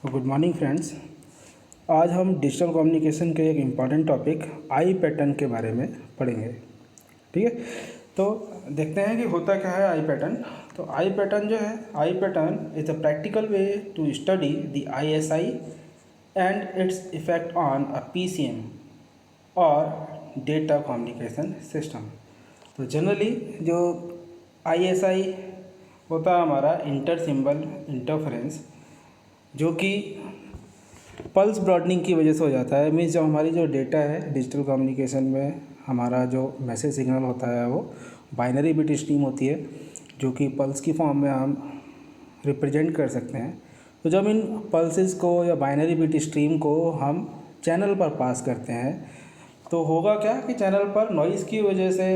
Good morning friends. आज हम digital communication के एक इम्पॉर्टेंट टॉपिक आई पैटर्न के बारे में पढ़ेंगे। ठीक है, तो देखते हैं कि होता क्या है आई पैटर्न। तो आई पैटर्न जो है, eye pattern is a practical way to study the ISI and its effect on a PCM और डेटा कम्युनिकेशन सिस्टम। तो जनरली जो ISI होता है हमारा इंटर सिंबल इंटरफेरेंस, जो कि पल्स ब्रॉडनिंग की वजह से हो जाता है। मीन्स जब हमारी जो डेटा है डिजिटल कम्युनिकेशन में, हमारा जो मैसेज सिग्नल होता है वो बाइनरी बिट स्ट्रीम होती है, जो कि पल्स की फॉर्म में हम रिप्रेजेंट कर सकते हैं। तो जब इन पल्सेस को या बाइनरी बिट स्ट्रीम को हम चैनल पर पास करते हैं, तो होगा क्या कि चैनल पर नॉइज़ की वजह से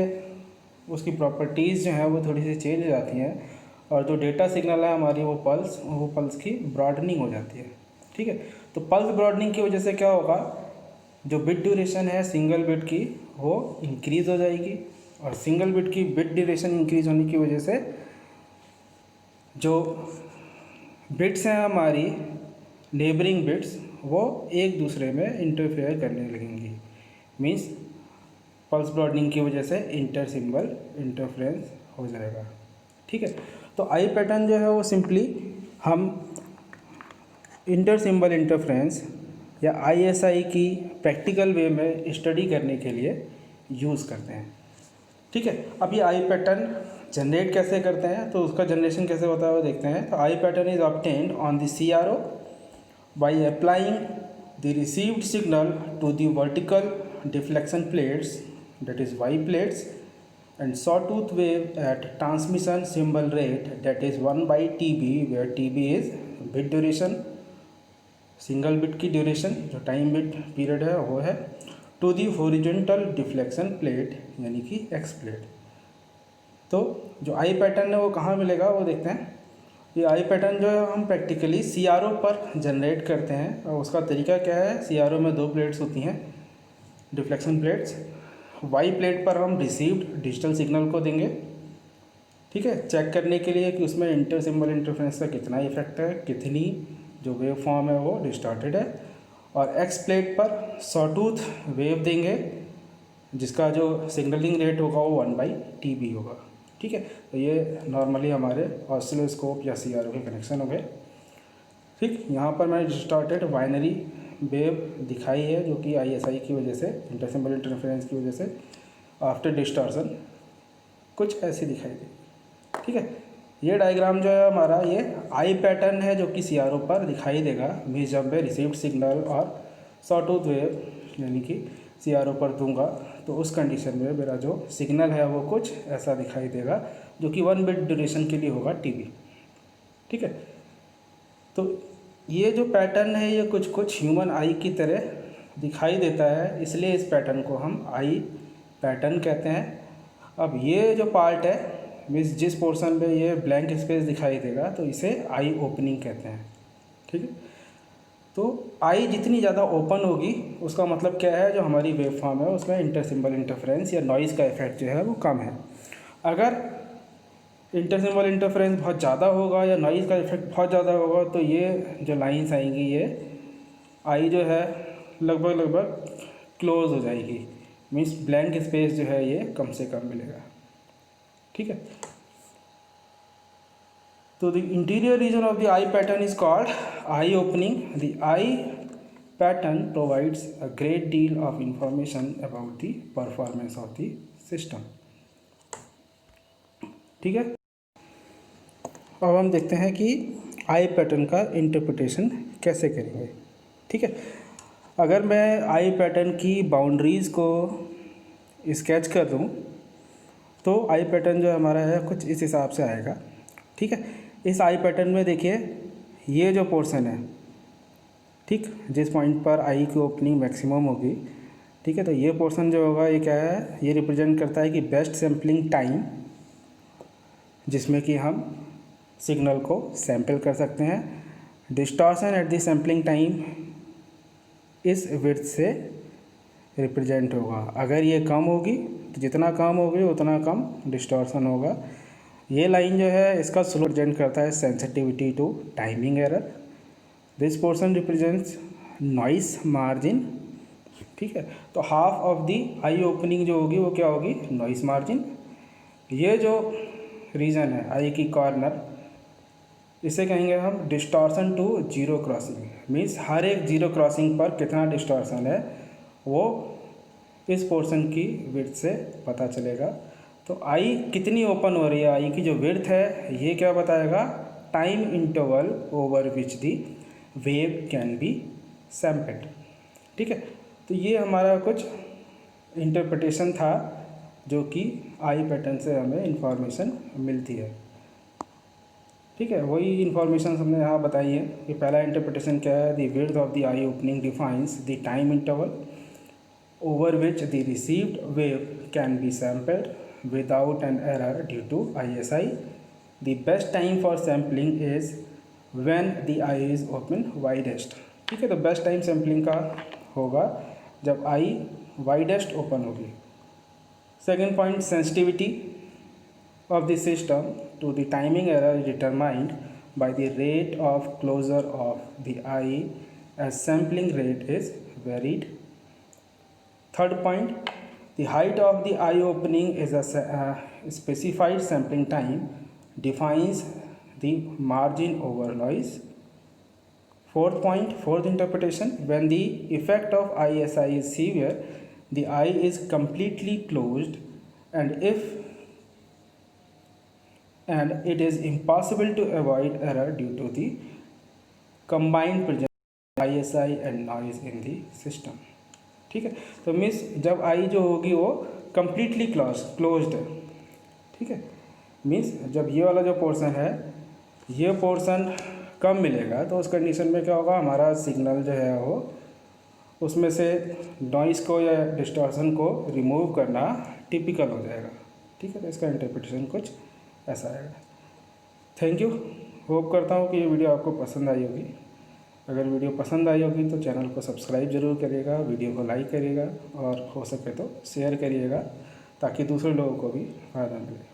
उसकी प्रॉपर्टीज़ जो हैं वो थोड़ी सी चेंज हो जाती हैं, और जो डेटा सिग्नल है हमारी वो पल्स की ब्रॉडनिंग हो जाती है। ठीक है, तो पल्स ब्रॉडनिंग की वजह से क्या होगा, जो बिट ड्यूरेशन है सिंगल बिट की वो इंक्रीज़ हो जाएगी, और सिंगल बिट की बिट ड्यूरेशन इंक्रीज़ होने की वजह से जो बिट्स हैं हमारी नेबरिंग बिट्स वो एक दूसरे में इंटरफेयर करने लगेंगी। मीन्स पल्स ब्रॉडनिंग की वजह से इंटर सिंबल इंटरफ्रेंस हो जाएगा। ठीक है, तो आई पैटर्न जो है वो सिंपली हम इंटर सिंबल इंटरफ्रेंस या ISI की प्रैक्टिकल वे में स्टडी करने के लिए यूज़ करते हैं। ठीक है, अब ये आई पैटर्न जनरेट कैसे करते हैं, तो उसका जनरेशन कैसे होता है वो देखते हैं। तो eye pattern is obtained on the CRO by applying the received signal to the vertical deflection plates, that is Y plates, and sawtooth wave at transmission symbol rate, that is 1/TB, where TB is bit duration, single bit की duration जो time bit period है वो है, to the horizontal deflection plate यानी कि X plate. तो जो आई pattern है वो कहाँ मिलेगा वो देखते हैं। ये आई पैटर्न जो है हम प्रैक्टिकली CRO पर जनरेट करते हैं, और उसका तरीका क्या है, CRO में 2 प्लेट्स होती हैं डिफ्लेक्शन प्लेट्स। वाई प्लेट पर हम रिसीव्ड डिजिटल सिग्नल को देंगे, ठीक है, चेक करने के लिए कि उसमें इंटर सिंबल इंटरफेरेंस का कितना इफेक्ट है, कितनी जो वेव फॉर्म है वो डिस्टॉर्टेड है। और एक्स प्लेट पर सॉटूथ वेव देंगे जिसका जो सिग्नलिंग रेट होगा वो 1/TB होगा। ठीक है, तो ये नॉर्मली हमारे ऑसिलोस्कोप या CRO के कनेक्शन हो गए। ठीक, यहाँ पर मैंने डिस्टॉर्टेड बाइनरी वेव दिखाई है जो कि ISI की वजह से, इंटर सिंबल इंटरफेरेंस की वजह से आफ्टर डिस्टॉर्शन कुछ ऐसी दिखाई देगी। ठीक है, ये डायग्राम जो है हमारा ये आई पैटर्न है जो कि CRO पर दिखाई देगा। मीन्स जब मैं रिसीव्ड सिग्नल और सॉटूथ वेव यानी कि CRO पर दूंगा तो उस कंडीशन में मेरा जो सिग्नल है वो कुछ ऐसा दिखाई देगा, जो कि 1 बिट ड्यूरेशन के लिए होगा TB। ठीक है, तो ये जो पैटर्न है ये कुछ कुछ ह्यूमन आई की तरह दिखाई देता है, इसलिए इस पैटर्न को हम आई पैटर्न कहते हैं। अब ये जो पार्ट है, मीन्स जिस पोर्शन पे ये ब्लैंक स्पेस दिखाई देगा, तो इसे आई ओपनिंग कहते हैं। ठीक है, तो आई जितनी ज़्यादा ओपन होगी उसका मतलब क्या है, जो हमारी वेव फॉर्म है उसमें इंटर सिंबल इंटरफेरेंस या नॉइज़ का इफेक्ट जो है वो कम है। अगर इंटर सिंबल इंटरफेरेंस बहुत ज़्यादा होगा या नॉइज़ का इफेक्ट बहुत ज़्यादा होगा, तो ये जो लाइंस आएंगी ये आई जो है लगभग क्लोज हो जाएगी। मीन्स ब्लैंक स्पेस जो है ये कम से कम मिलेगा। ठीक है, तो the interior region of the eye pattern is called eye opening. The eye pattern provides a great deal of information about the performance of the system. ठीक है, अब हम देखते हैं कि आई पैटर्न का इंटरप्रिटेशन कैसे करेंगे। ठीक है, अगर मैं आई पैटर्न की बाउंड्रीज़ को स्केच कर दूं तो आई पैटर्न जो हमारा है कुछ इस हिसाब से आएगा। ठीक है, इस आई पैटर्न में देखिए ये जो पोर्शन है, ठीक, जिस पॉइंट पर आई की ओपनिंग मैक्सिमम होगी, ठीक है, तो ये पोर्शन जो होगा ये क्या है, ये रिप्रेजेंट करता है कि बेस्ट सैम्पलिंग टाइम, जिसमें कि हम सिग्नल को सैंपल कर सकते हैं। Distortion at the sampling time इस विड्थ से रिप्रेजेंट होगा। अगर ये कम होगी तो जितना कम होगी उतना कम डिस्टॉर्शन होगा। ये लाइन जो है इसका स्लोप रिप्रेजेंट करता है sensitivity to timing error. This portion represents noise margin, ठीक है। तो half of the eye opening जो होगी वो क्या होगी, नॉइस मार्जिन। ये जो रीजन है आई की कॉर्नर, इसे कहेंगे हम distortion to zero crossing, means हर एक जीरो क्रॉसिंग पर कितना डिस्टॉर्शन है वो इस पोर्शन की विड्थ से पता चलेगा। तो आई कितनी ओपन हो रही है, आई की जो विड्थ है ये क्या बताएगा, time interval over which the wave can be sampled, ठीक है। तो ये हमारा कुछ इंटरप्रिटेशन था जो कि आई पैटर्न से हमें इंफॉर्मेशन मिलती है, ठीक है। वही इन्फॉर्मेशन हमने यहाँ बताई है कि पहला इंटरप्रिटेशन क्या है, the width of the eye opening defines the time interval over which the received wave can be sampled without an error due to ISI। The best time for sampling is when the eye is open widest, ठीक है। तो best time sampling का होगा जब eye widest open होगी। Second point, sensitivity of the system to the timing error is determined by the rate of closure of the eye as sampling rate is varied. Third point, the height of the eye opening is a specified sampling time defines the margin over noise. Fourth point, fourth interpretation, when the effect of ISI is severe, the eye is completely closed and it is impossible to avoid error due to the combined presence of ISI and noise in the system, ठीक है। तो means जब आई जो होगी वो completely closed है, ठीक है। मीन्स जब ये वाला जो पोर्शन है ये पोर्शन कम मिलेगा तो उस कंडीशन में क्या होगा, हमारा सिग्नल जो है वो उसमें से नॉइस को या डिस्टॉर्शन को रिमूव करना टिपिकल हो जाएगा, ठीक है। तो इसका इंटरप्रिटेशन कुछ ऐसा है। थैंक यू, होप करता हूँ कि ये वीडियो आपको पसंद आई होगी। अगर वीडियो पसंद आई होगी तो चैनल को सब्सक्राइब ज़रूर करिएगा, वीडियो को लाइक करिएगा और हो सके तो शेयर करिएगा ताकि दूसरे लोगों को भी फ़ायदा मिले।